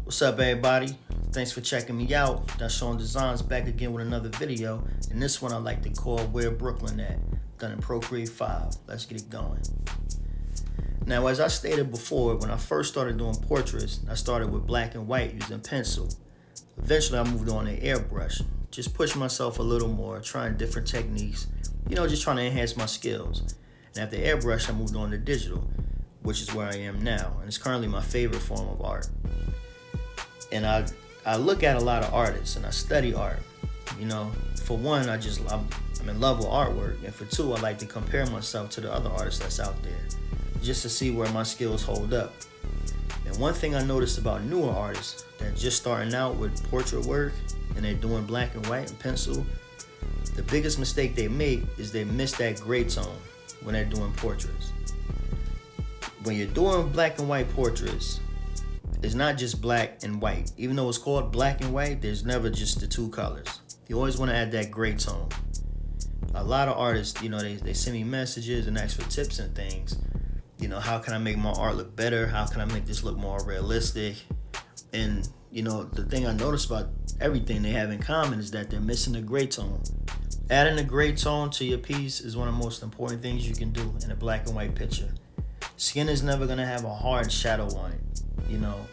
What's up, everybody? Thanks for checking me out. That's Sean Designs back again with another video. And this one I like to call Where Brooklyn At, done in Procreate 5. Let's get it going. Now, as I stated before, when I first started doing portraits, I started with black and white using pencil. Eventually, I moved on to airbrush. Just pushing myself a little more, trying different techniques, just trying to enhance my skills. And after airbrush, I moved on to digital, which is where I am now. And it's currently my favorite form of art. And I look at a lot of artists and I study art. For one, I'm in love with artwork, and for two, I like to compare myself to the other artists that's out there, just to see where my skills hold up. And one thing I noticed about newer artists that just starting out with portrait work and they're doing black and white and pencil, the biggest mistake they make is they miss that gray tone when they're doing portraits. When you're doing black and white portraits, it's not just black and white. Even though it's called black and white, there's never just the two colors. You always want to add that gray tone. A lot of artists, they send me messages and ask for tips and things. How can I make my art look better? How can I make this look more realistic? And, the thing I noticed about everything they have in common is that they're missing the gray tone. Adding a gray tone to your piece is one of the most important things you can do in a black and white picture. Skin is never going to have a hard shadow on it.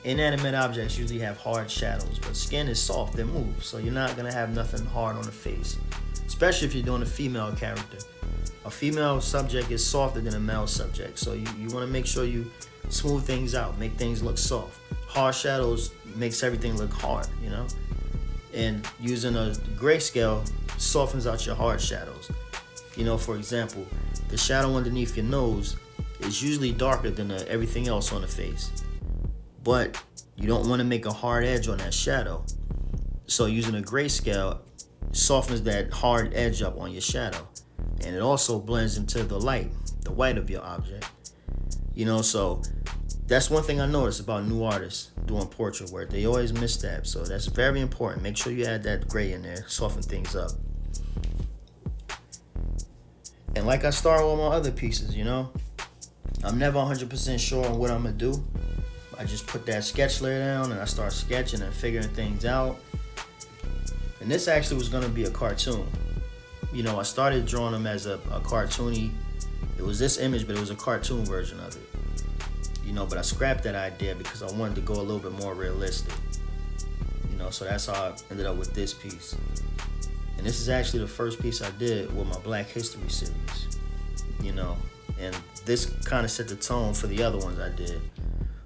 Inanimate objects usually have hard shadows, but skin is soft, it moves, so you're not gonna have nothing hard on the face, especially if you're doing a female character. A female subject is softer than a male subject, so you wanna make sure you smooth things out, make things look soft. Hard shadows makes everything look hard, and using a grayscale softens out your hard shadows. For example, the shadow underneath your nose is usually darker than everything else on the face. But you don't want to make a hard edge on that shadow. So using a grayscale softens that hard edge up on your shadow. And it also blends into the light, the white of your object. So that's one thing I noticed about new artists doing portrait work. They always miss that. So that's very important. Make sure you add that gray in there, soften things up. And like I start with my other pieces, I'm never 100% sure on what I'm going to do. I just put that sketch layer down and I start sketching and figuring things out. And this actually was going to be a cartoon. I started drawing them as a cartoony. It was this image, but it was a cartoon version of it. But I scrapped that idea because I wanted to go a little bit more realistic. So that's how I ended up with this piece. And this is actually the first piece I did with my Black History series. And this kind of set the tone for the other ones I did.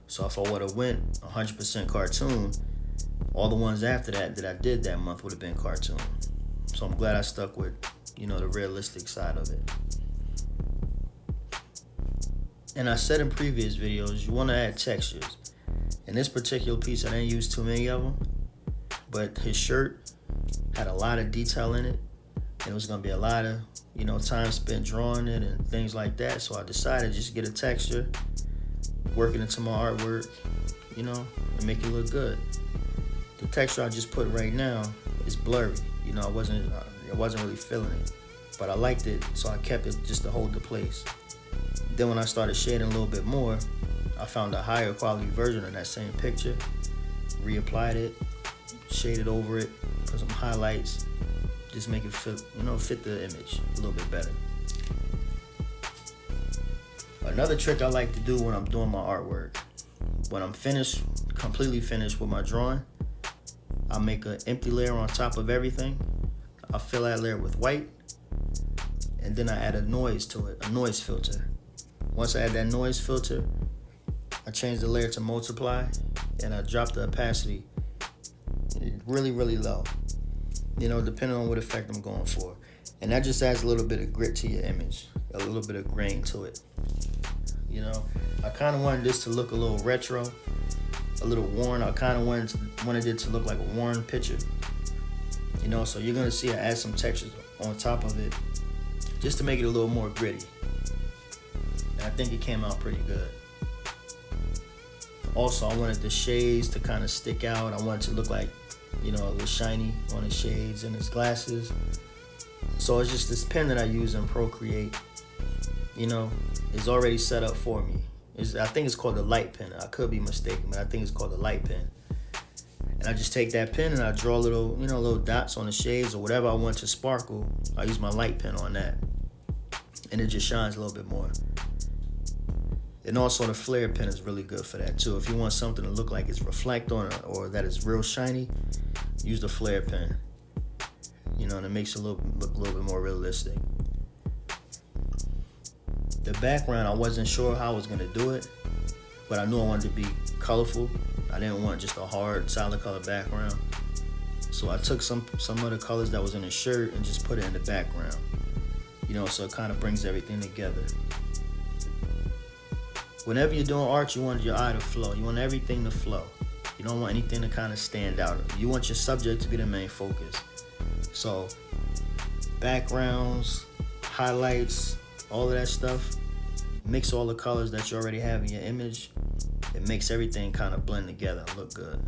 So if I would have went 100% cartoon, all the ones after that I did that month would have been cartoon. So I'm glad I stuck with, the realistic side of it. And I said in previous videos, you want to add textures. In this particular piece, I didn't use too many of them, but his shirt had a lot of detail in it, and it was going to be a lot of, time spent drawing it and things like that. So I decided just to get a texture, work it into my artwork, and make it look good. The texture I just put right now is blurry. I wasn't really feeling it, but I liked it, so I kept it just to hold the place. Then when I started shading a little bit more, I found a higher quality version of that same picture, reapplied it, shaded over it, put some highlights, just make it fit the image a little bit better. Another trick I like to do when I'm doing my artwork, when I'm completely finished with my drawing, I make an empty layer on top of everything. I fill that layer with white, and then I add a noise to it, a noise filter. Once I add that noise filter, I change the layer to multiply, and I drop the opacity really, really low, depending on what effect I'm going for. And that just adds a little bit of grit to your image, a little bit of grain to it. I kind of wanted this to look a little retro, a little worn. I kind of wanted it to look like a worn picture. So you're going to see I add some textures on top of it just to make it a little more gritty. And I think it came out pretty good. Also, I wanted the shades to kind of stick out. I wanted it to look like, a little shiny on his shades and his glasses. So it's just this pen that I use in Procreate. Is already set up for me. I think it's called the light pen. I could be mistaken, but I think it's called the light pen. I just take that pen and I draw little, little dots on the shades or whatever I want to sparkle. I use my light pen on that, and it just shines a little bit more. And also the flare pen is really good for that too. If you want something to look like it's reflect on it or that it's real shiny, use the flare pen. And it makes it look a little bit more realistic. The background, I wasn't sure how I was gonna do it, but I knew I wanted to be colorful. I didn't want just a hard, solid color background. So I took some of the colors that was in the shirt and just put it in the background. So it kind of brings everything together. Whenever you're doing art, you want your eye to flow. You want everything to flow. You don't want anything to kind of stand out. You want your subject to be the main focus. So backgrounds, highlights, all of that stuff, mix all the colors that you already have in your image. It makes everything kind of blend together and look good.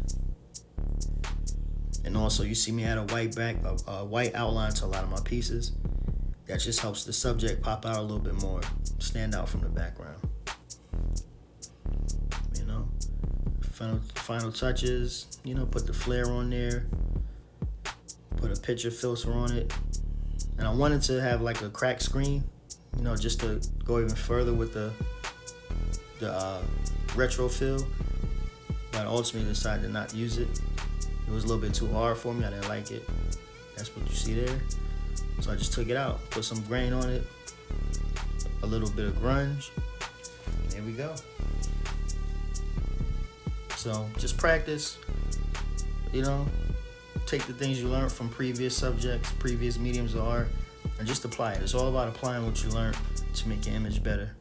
And also, you see me add a white outline to a lot of my pieces. That just helps the subject pop out a little bit more, stand out from the background. Final touches, put the flare on there, put a picture filter on it. And I wanted to have like a crack screen, just to go even further with the retro feel. But I ultimately decided to not use it. It was a little bit too hard for me. I didn't like it. That's what you see there. So I just took it out, put some grain on it, a little bit of grunge. There we go. So just practice, take the things you learned from previous subjects, previous mediums of art, and just apply it. It's all about applying what you learned to make your image better.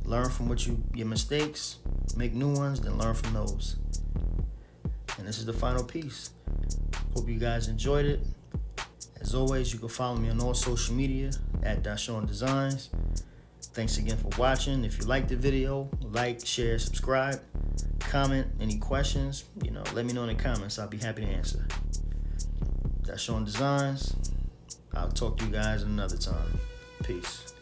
Learn from your mistakes, make new ones, then learn from those. And this is the final piece. Hope you guys enjoyed it. As always, you can follow me on all social media at Dashawn Designs. Thanks again for watching. If you liked the video, like, share, subscribe, comment any questions. Let me know in the comments. I'll be happy to answer. Dashawn Designs. I'll talk to you guys another time. Peace.